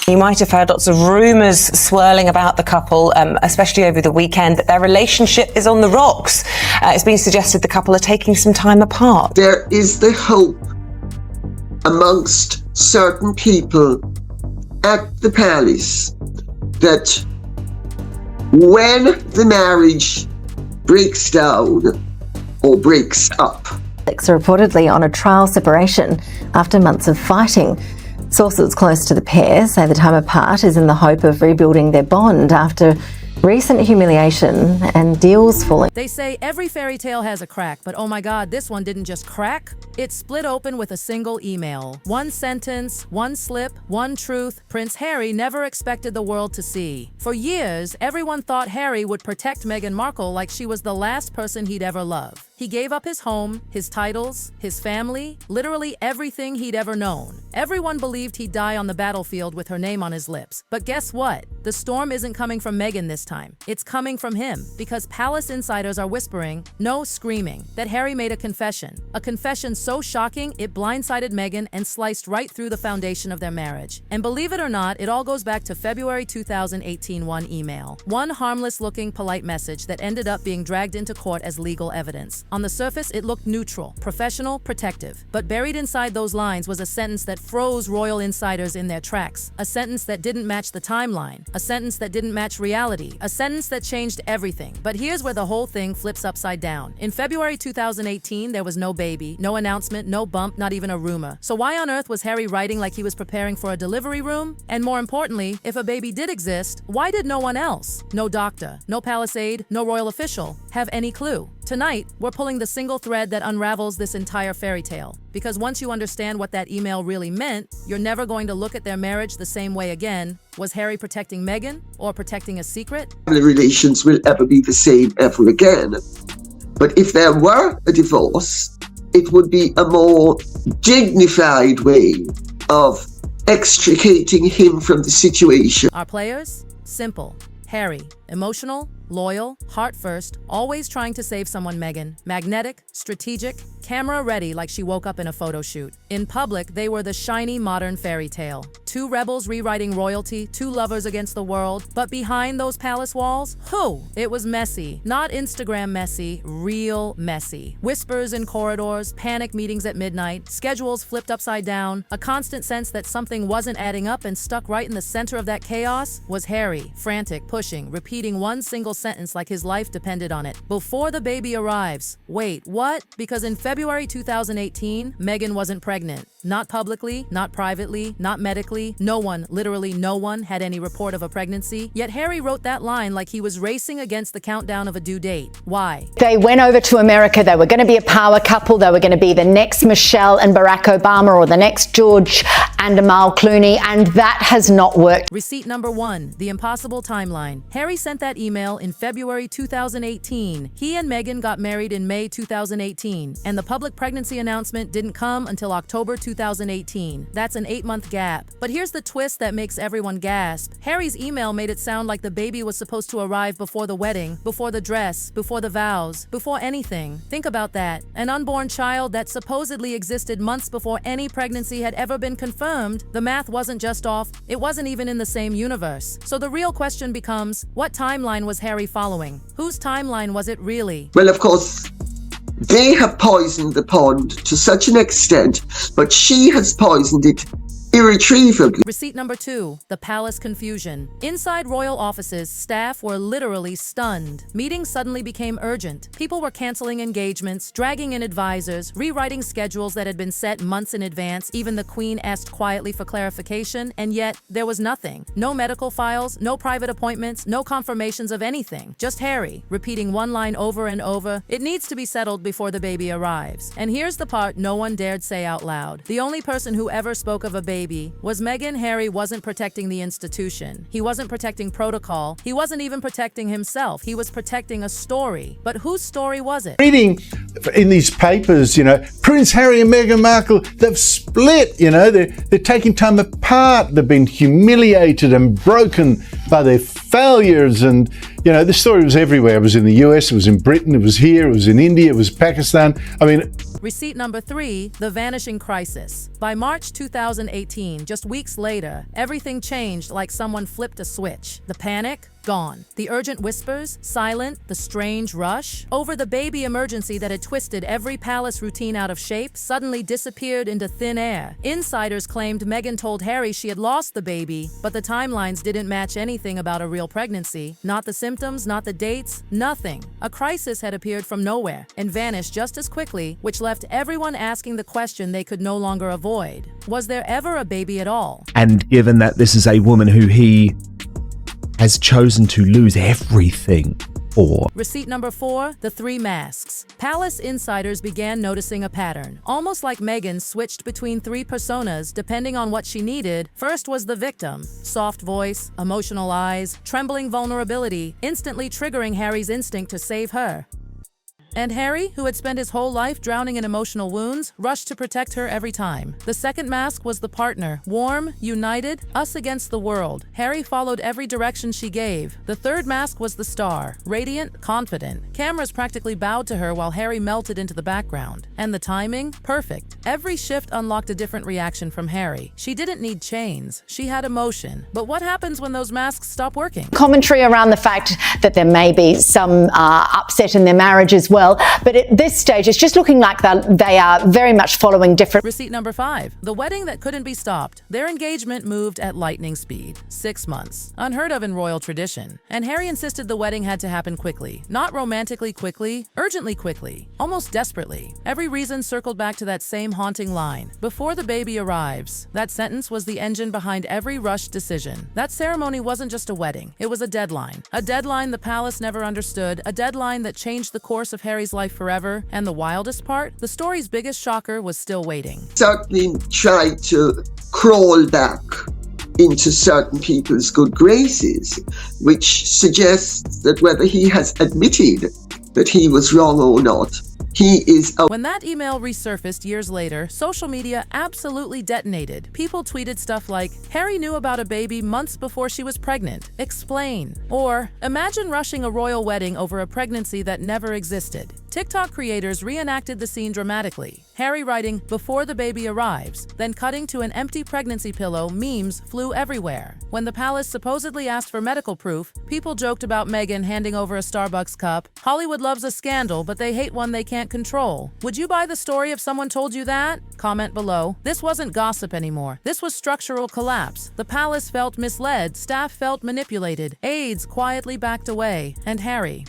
You might have heard lots of rumours swirling about the couple, especially over the weekend, that their relationship is on the rocks. It's been suggested the couple are taking some time apart. There is the hope amongst certain people at the palace that when the marriage breaks down or breaks up. Are reportedly on a trial separation after months of fighting. Sources close to the pair say the time apart is in the hope of rebuilding their bond after recent humiliation and deals falling. They say every fairy tale has a crack, but oh my God, this one didn't just crack. It split open with a single email. One sentence, one slip, one truth Prince Harry never expected the world to see. For years, everyone thought Harry would protect Meghan Markle like she was the last person he'd ever love. He gave up his home, his titles, his family, literally everything he'd ever known. Everyone believed he'd die on the battlefield with her name on his lips. But guess what? The storm isn't coming from Meghan this time. It's coming from him, because palace insiders are whispering, no screaming, that Harry made a confession so shocking it blindsided Meghan and sliced right through the foundation of their marriage. And believe it or not, it all goes back to February 2018 one email. One harmless-looking, polite message that ended up being dragged into court as legal evidence. On the surface, it looked neutral, professional, protective. But buried inside those lines was a sentence that froze royal insiders in their tracks. A sentence that didn't match the timeline. A sentence that didn't match reality. A sentence that changed everything. But here's where the whole thing flips upside down. In February 2018, there was no baby, no announcement, no bump, not even a rumor. So why on earth was Harry writing like he was preparing for a delivery room? And more importantly, if a baby did exist, why did no one else, no doctor, no palace aide, no royal official, have any clue? Tonight, we're pulling the single thread that unravels this entire fairy tale. Because once you understand what that email really meant, you're never going to look at their marriage the same way again. Was Harry protecting Meghan or protecting a secret? The relations will ever be the same ever again. But if there were a divorce, it would be a more dignified way of extricating him from the situation. Our players? Simple. Harry. Emotional, loyal, heart first, always trying to save someone. Meghan. Magnetic, strategic, camera ready like she woke up in a photo shoot. In public, they were the shiny modern fairy tale. Two rebels rewriting royalty, two lovers against the world. But behind those palace walls, it was messy. Not Instagram messy, real messy. Whispers in corridors, panic meetings at midnight, schedules flipped upside down, a constant sense that something wasn't adding up, and stuck right in the center of that chaos was Harry, frantic, pushing, repeating one single sentence like his life depended on it. Before the baby arrives. Wait, what? Because in February 2018, Meghan wasn't pregnant. Not publicly, not privately, not medically. No one, literally no one, had any report of a pregnancy. Yet Harry wrote that line like he was racing against the countdown of a due date. Why? They went over to America. They were going to be a power couple. They were going to be the next Michelle and Barack Obama, or the next George and Amal Clooney, and that has not worked. Receipt number 1, the impossible timeline. Harry sent that email in February 2018. He and Meghan got married in May 2018, and the public pregnancy announcement didn't come until October 2018. That's an 8-month gap. But here's the twist that makes everyone gasp. Harry's email made it sound like the baby was supposed to arrive before the wedding, before the dress, before the vows, before anything. Think about that. An unborn child that supposedly existed months before any pregnancy had ever been confirmed. The math wasn't just off, it wasn't even in the same universe. So the real question becomes, what timeline was Harry following? Whose timeline was it really? Well, of course, they have poisoned the pond to such an extent, but she has poisoned it irretrievably. Receipt number 2, the palace confusion. Inside royal offices, staff were literally stunned. Meetings suddenly became urgent. People were canceling engagements, dragging in advisors, rewriting schedules that had been set months in advance. Even the Queen asked quietly for clarification, and yet there was nothing. No medical files, no private appointments, no confirmations of anything. Just Harry, repeating one line over and over, "It needs to be settled before the baby arrives." And here's the part no one dared say out loud. The only person who ever spoke of a baby was Meghan. Harry wasn't protecting the institution. He wasn't protecting protocol. He wasn't even protecting himself. He was protecting a story. But whose story was it? Reading in these papers, Prince Harry and Meghan Markle, they've split, they're taking time apart. They've been humiliated and broken by their failures. And, you know, this story was everywhere. It was in the US, it was in Britain, it was here, it was in India, it was Pakistan. I mean, Receipt number 3, the vanishing crisis. By March 2018, just weeks later, everything changed like someone flipped a switch. The panic? Gone. The urgent whispers? Silent. The strange rush? Over the baby emergency that had twisted every palace routine out of shape suddenly disappeared into thin air. Insiders claimed Meghan told Harry she had lost the baby, but the timelines didn't match anything about a real pregnancy. Not the symptoms, not the dates, nothing. A crisis had appeared from nowhere and vanished just as quickly, which left everyone asking the question they could no longer avoid. Was there ever a baby at all? And given that this is a woman who he has chosen to lose everything for. Receipt number 4, the 3 masks. Palace insiders began noticing a pattern. Almost like Meghan switched between 3 personas depending on what she needed. First was the victim. Soft voice, emotional eyes, trembling vulnerability, instantly triggering Harry's instinct to save her. And Harry, who had spent his whole life drowning in emotional wounds, rushed to protect her every time. The second mask was the partner. Warm, united, us against the world. Harry followed every direction she gave. The third mask was the star. Radiant, confident. Cameras practically bowed to her while Harry melted into the background. And the timing? Perfect. Every shift unlocked a different reaction from Harry. She didn't need chains. She had emotion. But what happens when those masks stop working? Commentary around the fact that there may be some upset in their marriage as well. But at this stage, it's just looking like they are very much following different. Receipt number 5. The wedding that couldn't be stopped. Their engagement moved at lightning speed. 6 months. Unheard of in royal tradition. And Harry insisted the wedding had to happen quickly. Not romantically quickly, urgently quickly. Almost desperately. Every reason circled back to that same haunting line. Before the baby arrives. That sentence was the engine behind every rushed decision. That ceremony wasn't just a wedding. It was a deadline. A deadline the palace never understood. A deadline that changed the course of Harry's life forever. And the wildest part? The story's biggest shocker was still waiting. Certainly tried to crawl back into certain people's good graces, which suggests that whether he has admitted that he was wrong or not, he is a... When that email resurfaced years later, social media absolutely detonated. People tweeted stuff like, Harry knew about a baby months before she was pregnant. Explain. Or, imagine rushing a royal wedding over a pregnancy that never existed. TikTok creators reenacted the scene dramatically. Harry writing, before the baby arrives, then cutting to an empty pregnancy pillow. Memes flew everywhere. When the palace supposedly asked for medical proof, people joked about Meghan handing over a Starbucks cup. Hollywood loves a scandal, but they hate one they can't control. Would you buy the story if someone told you that? Comment below. This wasn't gossip anymore. This was structural collapse. The palace felt misled, staff felt manipulated, aides quietly backed away, and Harry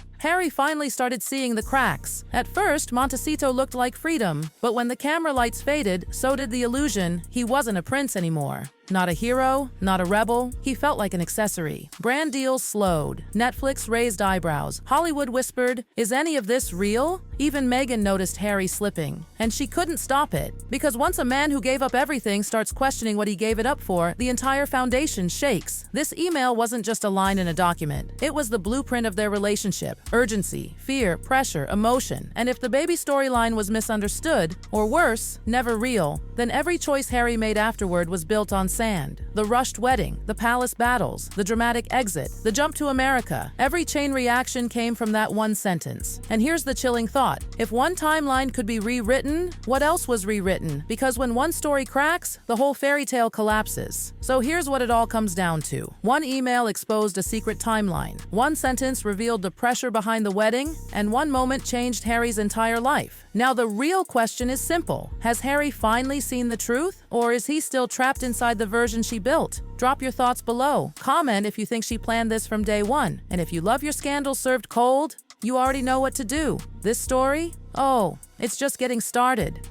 finally started seeing the cracks. At first, Montecito looked like freedom, but when the camera lights faded, so did the illusion. He wasn't a prince anymore. Not a hero, not a rebel. He felt like an accessory. Brand deals slowed. Netflix raised eyebrows. Hollywood whispered, is any of this real? Even Meghan noticed Harry slipping. And she couldn't stop it. Because once a man who gave up everything starts questioning what he gave it up for, the entire foundation shakes. This email wasn't just a line in a document. It was the blueprint of their relationship. Urgency, fear, pressure, emotion. And if the baby storyline was misunderstood, or worse, never real, then every choice Harry made afterward was built on sand. The rushed wedding, the palace battles, the dramatic exit, the jump to America. Every chain reaction came from that one sentence. And here's the chilling thought. If one timeline could be rewritten, what else was rewritten? Because when one story cracks, the whole fairy tale collapses. So here's what it all comes down to. One email exposed a secret timeline. One sentence revealed the pressure behind the wedding, and one moment changed Harry's entire life. Now the real question is simple. Has Harry finally seen the truth? Or is he still trapped inside the version she built? Drop your thoughts below. Comment if you think she planned this from day one. And if you love your scandal served cold, you already know what to do. This story? Oh, it's just getting started.